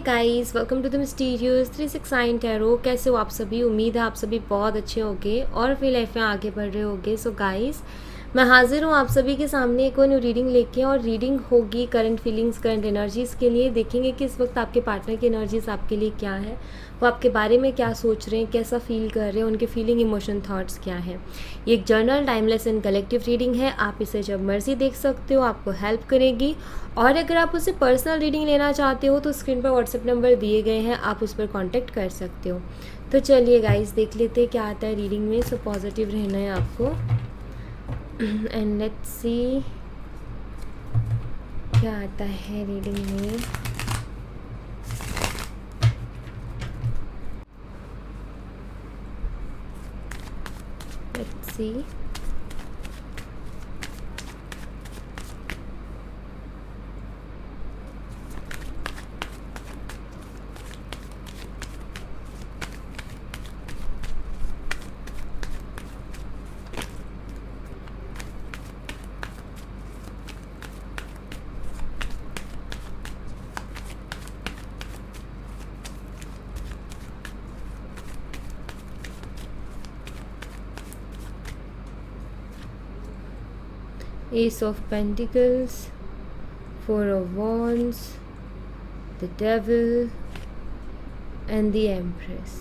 Guys, welcome to the mysterious 369 tarot. कैसे हो आप सभी? उम्मीद है आप सभी बहुत अच्छे होंगे और अपनी लाइफ में आगे बढ़ रहे होंगे। सो गाइस, मैं हाजिर हूँ आप सभी के सामने एक और न्यू रीडिंग लेके, और रीडिंग होगी करंट फीलिंग्स, करंट एनर्जीज़ के लिए। देखेंगे कि इस वक्त आपके पार्टनर की एनर्जीज आपके लिए क्या है, वो आपके बारे में क्या सोच रहे हैं, कैसा फील कर रहे हैं, उनके फीलिंग, इमोशन, थॉट्स क्या हैं। ये एक journal, timeless and collective reading है। आप इसे जब मर्जी देख सकते हो, आपको हेल्प करेगी। और अगर आप उसे पर्सनल रीडिंग लेना चाहते हो तो स्क्रीन पर व्हाट्सएप नंबर दिए गए हैं, आप उस पर कांटेक्ट कर सकते हो। तो चलिए गाइस, देख लेते हैं क्या आता है रीडिंग में। सो पॉजिटिव रहना है आपको। एंड लेट्स सी क्या आता है रीडिंग में। Let's see. Ace of Pentacles, Four of Wands, the Devil and the Empress.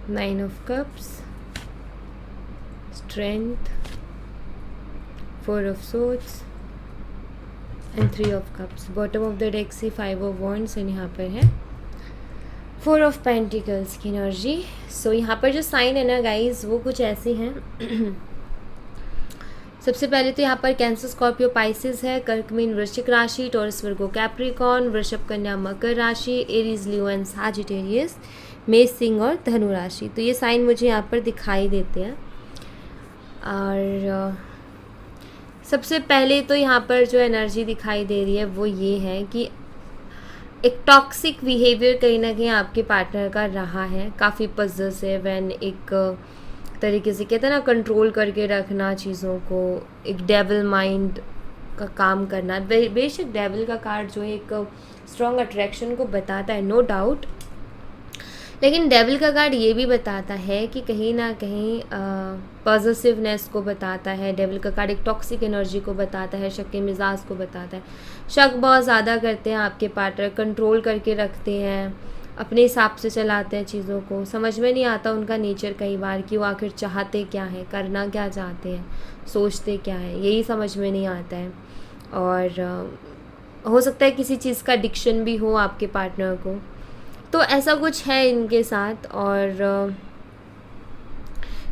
Nine of Cups, Strength, Four of Swords and Three of Cups. Bottom of the deck से Five of Wands and यहाँ पर है Four of Pentacles की energy. सो यहाँ पर जो sign है ना गाइज, वो कुछ ऐसे हैं। सबसे पहले तो यहाँ पर कैंसर, स्कॉर्पियो, पाइसिस है, कर्क मीन वृश्चिक राशि, टॉरस, वर्गो, कैप्रिकॉर्न, वृषभ, कन्या, मकर राशि, एरीज, लियो एंड सैजिटेरियस, मेष, सिंह और धनु राशि। तो ये साइन मुझे यहाँ पर दिखाई देते हैं। और सबसे पहले तो यहाँ पर जो एनर्जी दिखाई दे रही है वो ये है कि एक टॉक्सिक बिहेवियर कहीं ना कहीं आपके पार्टनर का रहा है, काफ़ी पॉसेसिव एंड एक तरीके से कहते हैं ना, कंट्रोल करके रखना चीज़ों को, एक डेविल माइंड का काम करना। बेशक डेविल का कार्ड जो है एक स्ट्रॉन्ग अट्रैक्शन को बताता है, नो डाउट, लेकिन डेविल का कार्ड ये भी बताता है कि कहीं ना कहीं पॉजिटिवनेस को बताता है। डेविल का कार्ड एक टॉक्सिक एनर्जी को बताता है, शक के मिजाज को बताता है। शक बहुत ज़्यादा करते हैं आपके पार्टनर, कंट्रोल करके रखते हैं, अपने हिसाब से चलाते हैं चीज़ों को। समझ में नहीं आता उनका नेचर कई बार कि वो आखिर चाहते क्या है, करना क्या चाहते हैं, सोचते क्या है, यही समझ में नहीं आता है। और हो सकता है किसी चीज़ का एडिक्शन भी हो आपके पार्टनर को, तो ऐसा कुछ है इनके साथ। और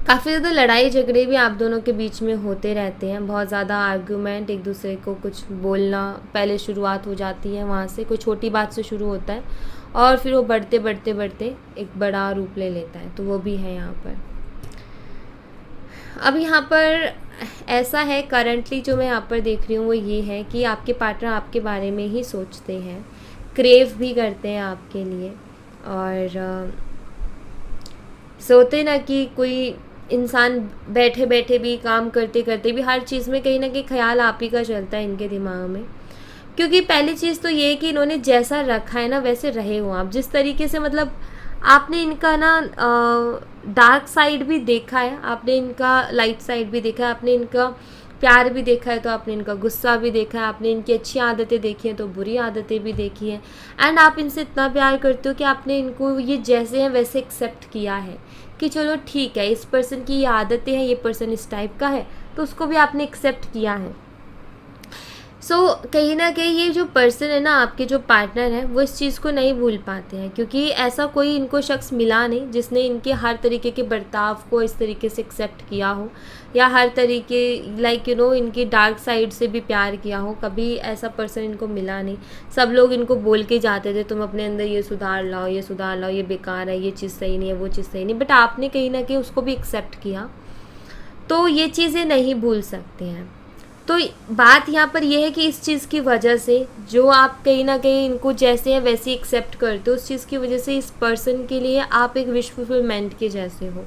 काफ़ी ज़्यादा लड़ाई झगड़े भी आप दोनों के बीच में होते रहते हैं, बहुत ज़्यादा आर्गूमेंट, एक दूसरे को कुछ बोलना, पहले शुरुआत हो जाती है वहाँ से, कोई छोटी बात से शुरू होता है और फिर वो बढ़ते बढ़ते बढ़ते एक बड़ा रूप ले लेता है। तो वो भी है यहाँ पर। अब यहाँ पर ऐसा है, करंटली जो मैं यहाँ पर देख रही हूँ वो ये है कि आपके पार्टनर आपके बारे में ही सोचते हैं, क्रेव भी करते हैं आपके लिए। और सोते ना कि कोई इंसान बैठे बैठे भी, काम करते करते भी, हर चीज़ में कहीं ना कहीं ख्याल आप ही का चलता है इनके दिमाग में। क्योंकि पहली चीज़ तो ये है कि इन्होंने जैसा रखा है ना वैसे रहे हो आप, जिस तरीके से, मतलब आपने इनका ना डार्क साइड भी देखा है, आपने इनका लाइट साइड भी देखा है, आपने इनका प्यार भी देखा है तो आपने इनका गुस्सा भी देखा है, आपने इनकी अच्छी आदतें देखी हैं तो बुरी आदतें भी देखी हैं। एंड आप इनसे इतना प्यार करते हो कि आपने इनको ये जैसे हैं वैसे एक्सेप्ट किया है कि चलो ठीक है, इस पर्सन की ये आदतें हैं, ये पर्सन इस टाइप का है, तो उसको भी आपने एक्सेप्ट किया है। सो कहीं ना कहीं ये जो पर्सन है ना, आपके जो पार्टनर है, वो इस चीज़ को नहीं भूल पाते हैं, क्योंकि ऐसा कोई इनको शख्स मिला नहीं जिसने इनके हर तरीके के बर्ताव को इस तरीके से एक्सेप्ट किया हो, या हर तरीके लाइक इनकी डार्क साइड से भी प्यार किया हो। कभी ऐसा पर्सन इनको मिला नहीं। सब लोग इनको बोल के जाते थे तुम अपने अंदर ये सुधार लाओ, ये सुधार लाओ, ये बेकार है, ये चीज़ सही नहीं है, वो चीज़ सही नहीं, बट आपने कहीं ना कहीं उसको भी एक्सेप्ट किया। तो ये चीज़ें नहीं भूल सकते हैं। तो बात यहाँ पर यह है कि इस चीज़ की वजह से जो आप कहीं ना कहीं इनको जैसे हैं वैसे ही एक्सेप्ट करते हो, उस चीज़ की वजह से इस पर्सन के लिए आप एक विश फुलफिलमेंट के जैसे हो।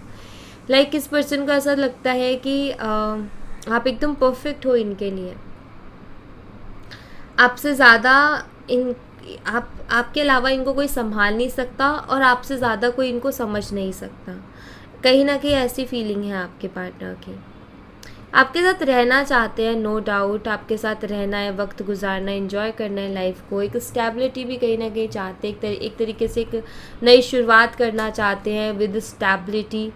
लाइक इस पर्सन को ऐसा लगता है कि आप एकदम परफेक्ट हो इनके लिए। आपसे ज़्यादा इन आपके अलावा इनको कोई संभाल नहीं सकता, और आपसे ज़्यादा कोई इनको समझ नहीं सकता। कहीं ना कहीं ऐसी फीलिंग है आपके पार्टनर की। आपके साथ रहना चाहते हैं, नो डाउट आपके साथ रहना है, वक्त गुजारना है, एंजॉय करना है लाइफ को। एक स्टेबिलिटी भी कहीं ना कहीं चाहते हैं, एक तरीके से एक नई शुरुआत करना चाहते हैं विद स्टेबिलिटी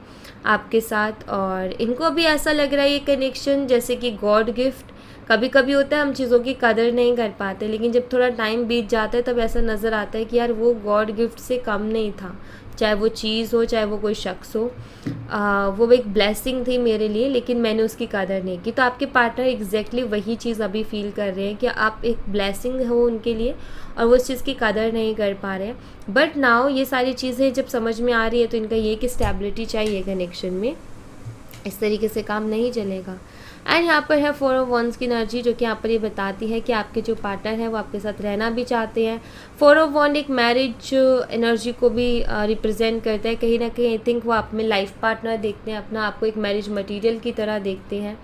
आपके साथ। और इनको भी ऐसा लग रहा है ये कनेक्शन जैसे कि गॉड गिफ्ट। कभी कभी होता है हम चीज़ों की कदर नहीं कर पाते, लेकिन जब थोड़ा टाइम बीत जाता है तब ऐसा नज़र आता है कि यार वो गॉड गिफ्ट से कम नहीं था। चाहे वो चीज़ हो, चाहे वो कोई शख्स हो, वो एक ब्लेसिंग थी मेरे लिए, लेकिन मैंने उसकी कदर नहीं की। तो आपके पार्टनर एग्जैक्टली वही चीज़ अभी फील कर रहे हैं कि आप एक ब्लेसिंग हो उनके लिए, और वो उस चीज़ की कदर नहीं कर पा रहे हैं। बट नाउ ये सारी चीज़ें जब समझ में आ रही है तो इनका ये कि स्टेबिलिटी चाहिए कनेक्शन में, इस तरीके से काम नहीं चलेगा। एंड यहाँ पर है 4 ऑफ वंस की एनर्जी, जो कि यहाँ पर ये बताती है कि आपके जो पार्टनर है वो आपके साथ रहना भी चाहते हैं। 4 ऑफ वन एक मैरिज एनर्जी को भी रिप्रेजेंट करता है। कहीं ना कहीं आई थिंक वो आप में लाइफ पार्टनर देखते हैं, अपना आपको एक मैरिज मटेरियल की तरह देखते हैं।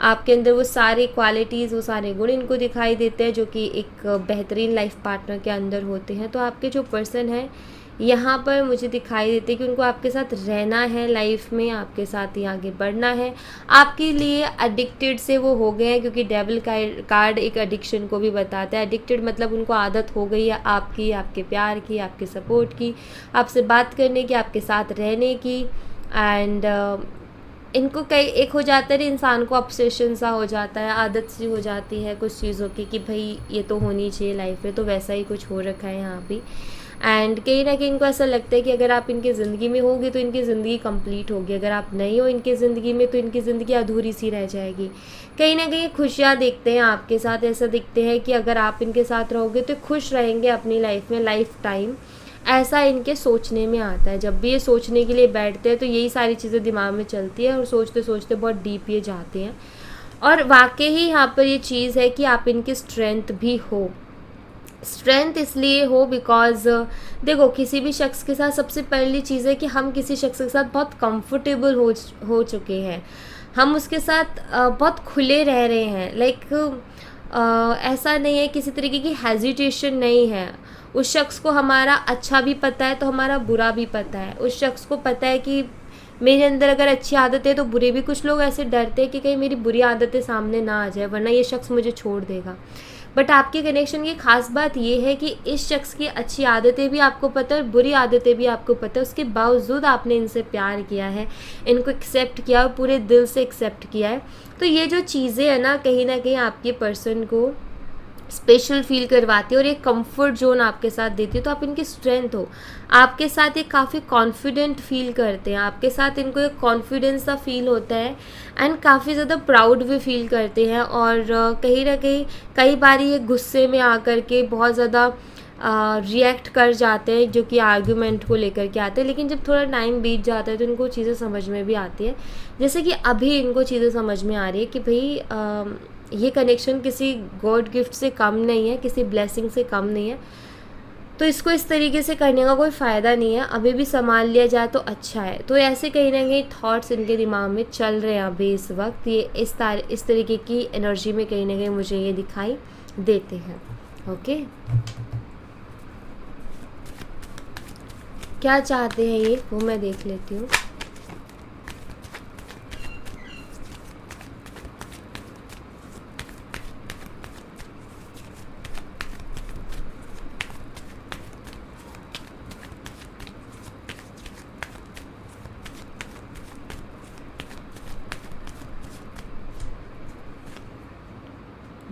आपके अंदर वो सारे क्वालिटीज़, वो सारे गुण इनको दिखाई देते हैं जो कि एक बेहतरीन लाइफ पार्टनर के अंदर होते हैं। तो आपके जो पर्सन है यहाँ पर मुझे दिखाई देते कि उनको आपके साथ रहना है लाइफ में, आपके साथ ही आगे बढ़ना है। आपके लिए एडिक्टेड से वो हो गए हैं, क्योंकि डेविल कार्ड एक एडिक्शन को भी बताता है। एडिक्टेड मतलब उनको आदत हो गई है आपकी, आपके प्यार की, आपके सपोर्ट की, आपसे बात करने की, आपके साथ रहने की। एंड इनको कई एक हो जाता है इंसान को, ऑब्सेशन सा हो जाता है, आदत सी हो जाती है कुछ चीज़ों की कि भाई ये तो होनी चाहिए लाइफ में। तो वैसा ही कुछ हो रखा है यहाँ भी। एंड कहीं ना कहीं इनको ऐसा लगता है कि अगर आप इनकी ज़िंदगी में होगी तो इनकी ज़िंदगी कंप्लीट होगी, अगर आप नहीं हो इनकी ज़िंदगी में तो इनकी ज़िंदगी अधूरी सी रह जाएगी। कहीं ना कहीं खुशियाँ देखते हैं आपके साथ, ऐसा दिखते हैं कि अगर आप इनके साथ रहोगे तो खुश रहेंगे अपनी लाइफ में लाइफ टाइम, ऐसा इनके सोचने में आता है। जब भी ये सोचने के लिए बैठते हैं तो यही सारी चीज़ें दिमाग में चलती है, और सोचते सोचते बहुत डीप ये जाते हैं। और वाकई ही यहाँ पर ये चीज़ है कि आप इनकी स्ट्रेंथ भी हो। स्ट्रेंथ इसलिए हो बिकॉज देखो, किसी भी शख्स के साथ सबसे पहली चीज़ है कि हम किसी शख्स के साथ बहुत कंफर्टेबल हो चुके हैं, हम उसके साथ बहुत खुले रह रहे हैं। लाइक ऐसा नहीं है, किसी तरीके की हेजिटेशन नहीं है। उस शख्स को हमारा अच्छा भी पता है तो हमारा बुरा भी पता है। उस शख्स को पता है कि मेरे अंदर अगर अच्छी आदत है तो बुरे भी। कुछ लोग ऐसे डरते हैं कि कहीं मेरी बुरी आदतें सामने ना आ जाए वरना ये शख्स मुझे छोड़ देगा। बट आपके कनेक्शन की खास बात ये है कि इस शख्स की अच्छी आदतें भी आपको पता है और बुरी आदतें भी आपको पता है, उसके बावजूद आपने इनसे प्यार किया है, इनको एक्सेप्ट किया और पूरे दिल से एक्सेप्ट किया है। तो ये जो चीज़ें हैं ना, कहीं ना कहीं आपके पर्सन को स्पेशल फील करवाती है और एक कंफर्ट जोन आपके साथ देती है। तो आप इनकी स्ट्रेंथ हो, आपके साथ एक काफ़ी कॉन्फिडेंट फील करते हैं, आपके साथ इनको एक कॉन्फिडेंस सा फील होता है एंड काफ़ी ज़्यादा प्राउड भी फील करते हैं। और कहीं ना कहीं कई बार ये गुस्से में आकर के बहुत ज़्यादा रिएक्ट कर जाते हैं, जो कि आर्गूमेंट को लेकर के आते हैं। लेकिन जब थोड़ा टाइम बीत जाता है तो इनको चीज़ें समझ में भी आती है। जैसे कि अभी इनको चीज़ें समझ में आ रही है कि भाई ये कनेक्शन किसी गॉड गिफ्ट से कम नहीं है, किसी ब्लेसिंग से कम नहीं है। तो इसको इस तरीके से करने का कोई फ़ायदा नहीं है, अभी भी संभाल लिया जाए तो अच्छा है। तो ऐसे कहीं ना कहीं थॉट्स इनके दिमाग में चल रहे हैं अभी इस वक्त। ये इस तरीके की एनर्जी में कहीं ना कहीं मुझे ये दिखाई देते हैं। ओके, क्या चाहते हैं ये वो मैं देख लेती हूँ।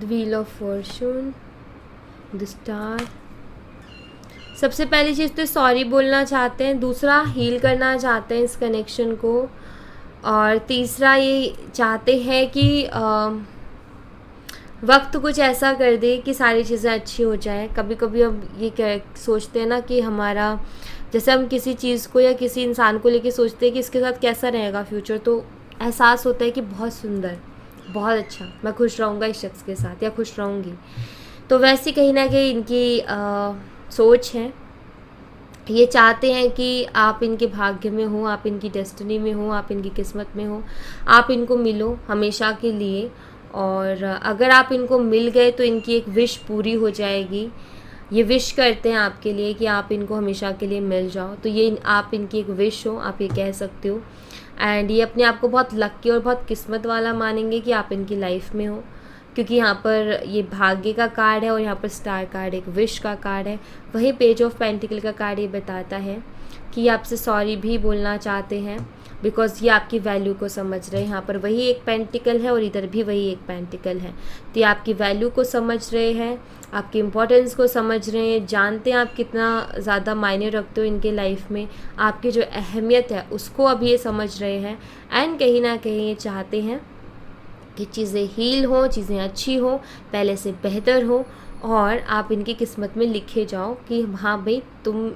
The wheel of Fortune, the star. सबसे पहली चीज़ तो सॉरी बोलना चाहते हैं, दूसरा हील करना चाहते हैं इस कनेक्शन को, और तीसरा ये चाहते हैं कि वक्त कुछ ऐसा कर दे कि सारी चीज़ें अच्छी हो जाए। कभी कभी हम ये सोचते हैं ना कि हमारा, जैसे हम किसी चीज़ को या किसी इंसान को लेके सोचते हैं कि इसके साथ कैसा रहेगा फ्यूचर, तो एहसास होता है कि बहुत सुंदर, बहुत अच्छा, मैं खुश रहूँगा इस शख्स के साथ या खुश रहूँगी। तो वैसे कहीं ना कहीं इनकी सोच है। ये चाहते हैं कि आप इनके भाग्य में हो, आप इनकी डेस्टिनी में हो, आप इनकी किस्मत में हो, आप इनको मिलो हमेशा के लिए। और अगर आप इनको मिल गए तो इनकी एक विश पूरी हो जाएगी। ये विश करते हैं आपके लिए कि आप इनको हमेशा के लिए मिल जाओ, तो ये आप इनकी एक विश हो, आप ये कह सकते हो। एंड ये अपने आप को बहुत लक्की और बहुत किस्मत वाला मानेंगे कि आप इनकी लाइफ में हो, क्योंकि यहाँ पर ये भाग्य का कार्ड है और यहाँ पर स्टार कार्ड एक विश का कार्ड है। वही पेज ऑफ पेंटिकल का कार्ड ये बताता है कि ये आपसे सॉरी भी बोलना चाहते हैं, बिकॉज ये आपकी वैल्यू को समझ रहे हैं। यहाँ पर वही एक पेंटिकल है और इधर भी वही एक पेंटिकल है। तो ये आपकी वैल्यू को समझ रहे हैं, आपकी इम्पोर्टेंस को समझ रहे हैं, जानते हैं आप कितना ज़्यादा मायने रखते हो इनके लाइफ में, आपकी जो अहमियत है उसको अब ये समझ रहे हैं। एंड कहीं ना कहीं ये चाहते हैं कि चीज़ें हील हों, चीज़ें अच्छी हों, पहले से बेहतर हो, और आप इनकी किस्मत में लिखे जाओ कि हाँ भाई तुम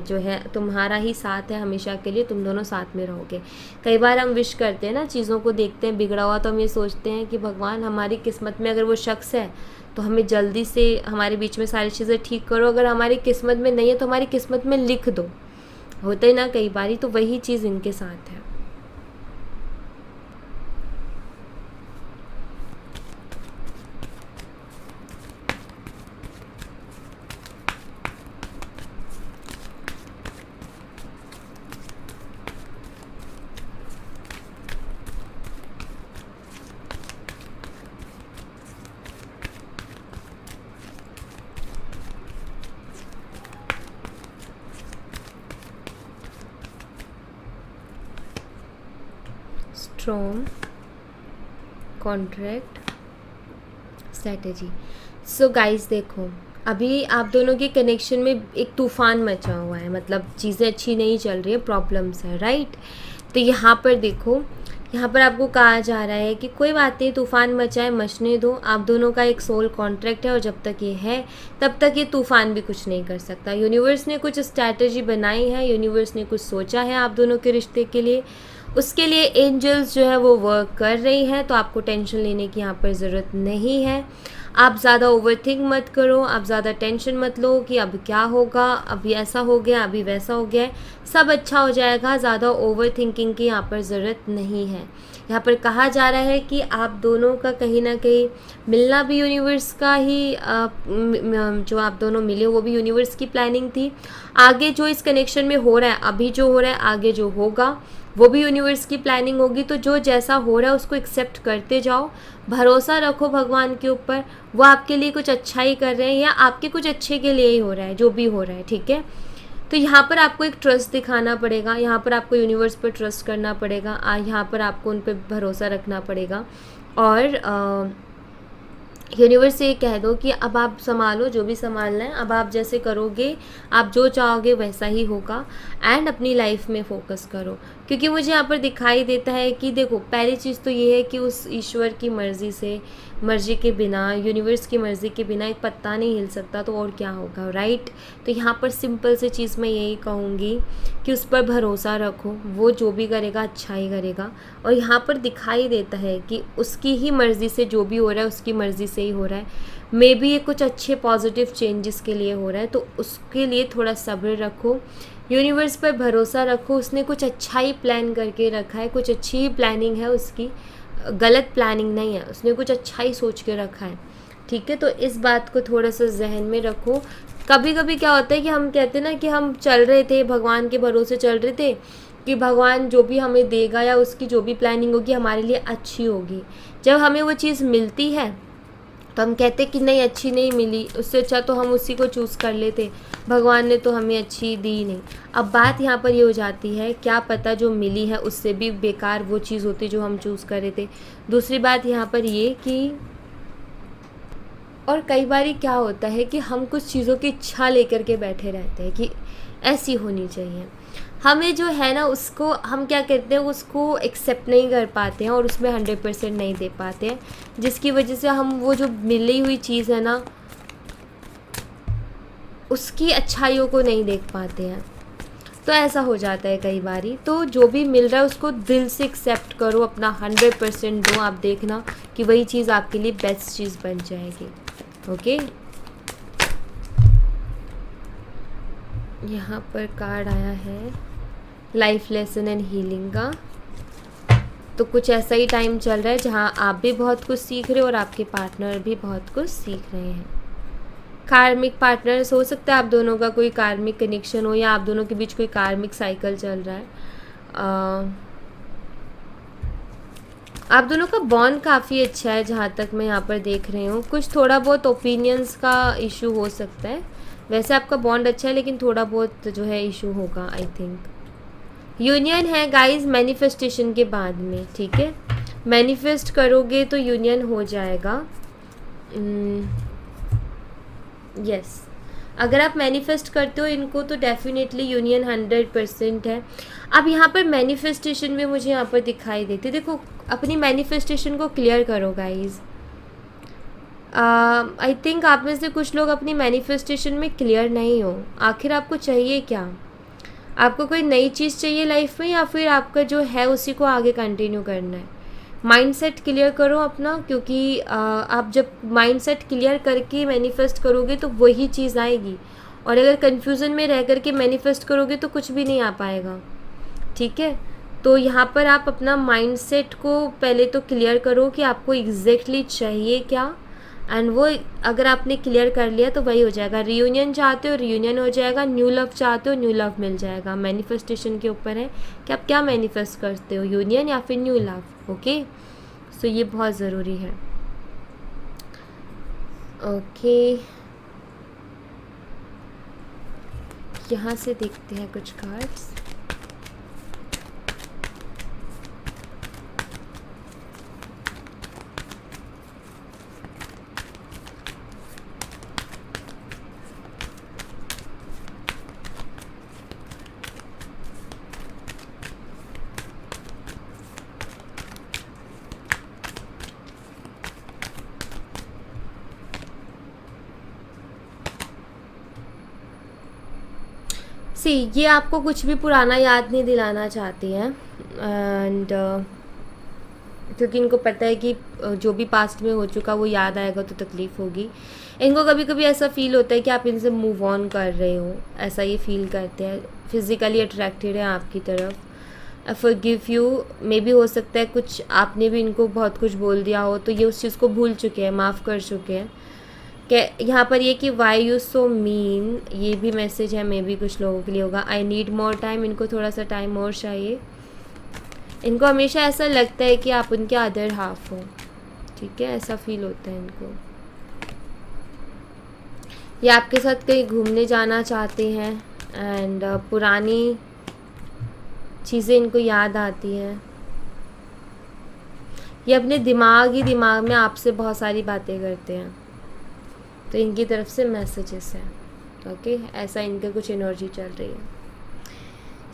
जो है तुम्हारा ही साथ है हमेशा के लिए, तुम दोनों साथ में रहोगे। कई बार हम विश करते हैं ना, चीज़ों को देखते हैं बिगड़ा हुआ, तो हम ये सोचते हैं कि भगवान हमारी किस्मत में अगर वो शख्स है तो हमें जल्दी से हमारे बीच में सारी चीज़ें ठीक करो, अगर हमारी किस्मत में नहीं है तो हमारी किस्मत में लिख दो। होता है ना कई बारी, तो वही चीज़ इनके साथ है। Strong contract strategy. So guys देखो, अभी आप दोनों के कनेक्शन में एक तूफ़ान मचा हुआ है, मतलब चीज़ें अच्छी नहीं चल रही है, प्रॉब्लम्स है, राइट। तो यहाँ पर देखो, यहाँ पर आपको कहा जा रहा है कि कोई बात नहीं, तूफ़ान मचाए मचने दो, आप दोनों का एक सोल कॉन्ट्रैक्ट है और जब तक ये है तब तक ये तूफ़ान भी कुछ नहीं कर सकता। यूनिवर्स ने कुछ स्ट्रैटेजी बनाई है, यूनिवर्स ने कुछ सोचा है आप दोनों के रिश्ते के लिए, उसके लिए एंजल्स जो है वो वर्क कर रही हैं। तो आपको टेंशन लेने की यहाँ पर ज़रूरत नहीं है। आप ज़्यादा ओवरथिंक मत करो, आप ज़्यादा टेंशन मत लो कि अब क्या होगा, अभी ऐसा हो गया, अभी वैसा हो गया, सब अच्छा हो जाएगा। ज़्यादा ओवर थिंकिंग की यहाँ पर ज़रूरत नहीं है। यहाँ पर कहा जा रहा है कि आप दोनों का कहीं ना कहीं मिलना भी यूनिवर्स का ही जो आप दोनों मिले वो भी यूनिवर्स की प्लानिंग थी। आगे जो इस कनेक्शन में हो रहा है, अभी जो हो रहा है, आगे जो होगा वो भी यूनिवर्स की प्लानिंग होगी। तो जो जैसा हो रहा है उसको एक्सेप्ट करते जाओ, भरोसा रखो भगवान के ऊपर, वो आपके लिए कुछ अच्छा ही कर रहे हैं या आपके कुछ अच्छे के लिए ही हो रहा है, जो भी हो रहा है, ठीक है। तो यहाँ पर आपको एक ट्रस्ट दिखाना पड़ेगा, यहाँ पर आपको यूनिवर्स पर ट्रस्ट करना पड़ेगा, यहाँ पर आपको उन पर भरोसा रखना पड़ेगा। और यूनिवर्स से ये कह दो कि अब आप संभालो जो भी संभालना है, अब आप जैसे करोगे, आप जो चाहोगे वैसा ही होगा। एंड अपनी लाइफ में फोकस करो, क्योंकि मुझे यहाँ पर दिखाई देता है कि देखो, पहली चीज़ तो ये है कि उस ईश्वर की मर्ज़ी के बिना, यूनिवर्स की मर्ज़ी के बिना एक पत्ता नहीं हिल सकता, तो और क्या होगा, राइट। तो यहाँ पर सिंपल सी चीज़ मैं यही कहूँगी कि उस पर भरोसा रखो, वो जो भी करेगा अच्छा ही करेगा। और यहाँ पर दिखाई देता है कि उसकी ही मर्ज़ी से जो भी हो रहा है उसकी मर्ज़ी से ही हो रहा है। मे बी ये कुछ अच्छे पॉजिटिव चेंजेस के लिए हो रहा है, तो उसके लिए थोड़ा सब्र रखो, यूनिवर्स पर भरोसा रखो। उसने कुछ अच्छा ही प्लान करके रखा है, कुछ अच्छी ही प्लानिंग है उसकी, गलत प्लानिंग नहीं है, उसने कुछ अच्छा ही सोच के रखा है, ठीक है। तो इस बात को थोड़ा सा जहन में रखो। कभी कभी क्या होता है कि हम कहते हैं ना कि हम चल रहे थे, भगवान के भरोसे चल रहे थे कि भगवान जो भी हमें देगा या उसकी जो भी प्लानिंग होगी हमारे लिए अच्छी होगी। जब हमें वो चीज़ मिलती है तो हम कहते कि नहीं, अच्छी नहीं मिली, उससे अच्छा तो हम उसी को चूज़ कर लेते, भगवान ने तो हमें अच्छी दी नहीं। अब बात यहाँ पर ये हो जाती है, क्या पता जो मिली है उससे भी बेकार वो चीज़ होती जो हम चूज़ कर रहे थे। दूसरी बात यहाँ पर ये कि और कई बार क्या होता है कि हम कुछ चीज़ों की इच्छा लेकर के बैठे रहते हैं कि ऐसी होनी चाहिए, हमें जो है ना उसको हम क्या कहते हैं उसको एक्सेप्ट नहीं कर पाते हैं और उसमें 100% नहीं दे पाते हैं, जिसकी वजह से हम वो जो मिली हुई चीज़ है ना उसकी अच्छाइयों को नहीं देख पाते हैं। तो ऐसा हो जाता है कई बारी। तो जो भी मिल रहा है उसको दिल से एक्सेप्ट करो, अपना 100% दो, आप देखना कि वही चीज़ आपके लिए बेस्ट चीज़ बन जाएगी। ओके, यहाँ पर कार्ड आया है लाइफ लेसन एंड हीलिंग का। तो कुछ ऐसा ही टाइम चल रहा है जहाँ आप भी बहुत कुछ सीख रहे हो और आपके पार्टनर भी बहुत कुछ सीख रहे हैं। कार्मिक पार्टनर्स हो सकता है आप दोनों का कोई कार्मिक कनेक्शन हो या आप दोनों के बीच कोई कार्मिक साइकिल चल रहा है। आप दोनों का बॉन्ड काफ़ी अच्छा है जहाँ तक मैं यहाँ पर देख रही हूँ। कुछ थोड़ा बहुत ओपिनियंस का इशू हो सकता है, वैसे आपका बॉन्ड अच्छा है लेकिन थोड़ा बहुत जो है इशू होगा आई थिंक। यूनियन है गाइस मैनिफेस्टेशन के बाद में, ठीक है, मैनिफेस्ट करोगे तो यूनियन हो जाएगा। यस, अगर आप मैनिफेस्ट करते हो इनको तो डेफिनेटली यूनियन 100% है। अब यहाँ पर मैनिफेस्टेशन में मुझे यहाँ पर दिखाई देती, देखो अपनी मैनिफेस्टेशन को क्लियर करो गाइज। आई थिंक आप में से कुछ लोग अपनी मैनिफेस्टेशन में क्लियर नहीं हो। आखिर आपको चाहिए क्या? आपको कोई नई चीज़ चाहिए लाइफ में या फिर आपका जो है उसी को आगे कंटिन्यू करना है? माइंडसेट क्लियर करो अपना, क्योंकि आप जब माइंडसेट क्लियर करके मैनिफेस्ट करोगे तो वही चीज़ आएगी, और अगर कन्फ्यूज़न में रह करके मैनिफेस्ट करोगे तो कुछ भी नहीं आ पाएगा, ठीक है। तो यहाँ पर आप अपना माइंडसेट को पहले तो क्लियर करो कि आपको एग्जैक्टली चाहिए क्या, एंड वो अगर आपने क्लियर कर लिया तो वही हो जाएगा। रियूनियन चाहते हो रियूनियन हो जाएगा, न्यू लव चाहते हो न्यू लव मिल जाएगा। मैनिफेस्टेशन के ऊपर है कि आप क्या मैनिफेस्ट करते हो, यूनियन या फिर न्यू लव। ओके, सो ये बहुत ज़रूरी है। ओके, यहाँ से देखते हैं कुछ कार्ड्स। सी, ये आपको कुछ भी पुराना याद नहीं दिलाना चाहती हैं, एंड क्योंकि इनको पता है कि जो भी पास्ट में हो चुका वो याद आएगा तो तकलीफ़ होगी। इनको कभी कभी ऐसा फील होता है कि आप इनसे मूव ऑन कर रहे हो, ऐसा ये फील करते हैं, फिज़िकली अट्रैक्टेड हैं आपकी तरफ। फॉरगिव यू, मे भी हो सकता है कुछ आपने भी इनको बहुत कुछ बोल दिया हो तो ये उस चीज़ को भूल चुके हैं, माफ़ कर चुके हैं। कि यहाँ पर ये कि वाई यू सो मीन, ये भी मैसेज है, मे बी कुछ लोगों के लिए होगा। आई नीड मोर टाइम, इनको थोड़ा सा टाइम और चाहिए। इनको हमेशा ऐसा लगता है कि आप उनके अदर हाफ हो, ठीक है, ऐसा फील होता है इनको। ये आपके साथ कहीं घूमने जाना चाहते हैं, एंड पुरानी चीज़ें इनको याद आती हैं। ये अपने दिमाग ही दिमाग में आपसे बहुत सारी बातें करते हैं, तो इनकी तरफ से मैसेजेस हैं। ओके, ऐसा इनके कुछ एनर्जी चल रही है।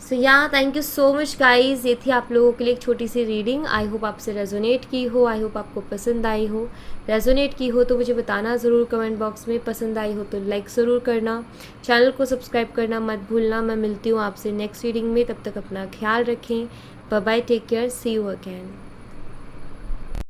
सो या thank you so much guys, ये थी आप लोगों के लिए एक छोटी सी रीडिंग। आई होप आपसे रेजोनेट की हो, आई होप आपको पसंद आई हो। रेजोनेट की हो तो मुझे बताना ज़रूर कमेंट बॉक्स में, पसंद आई हो तो लाइक ज़रूर करना, चैनल को सब्सक्राइब करना मत भूलना। मैं मिलती हूँ आपसे नेक्स्ट रीडिंग में, तब तक अपना ख्याल रखें। Bye bye, take care, see you again.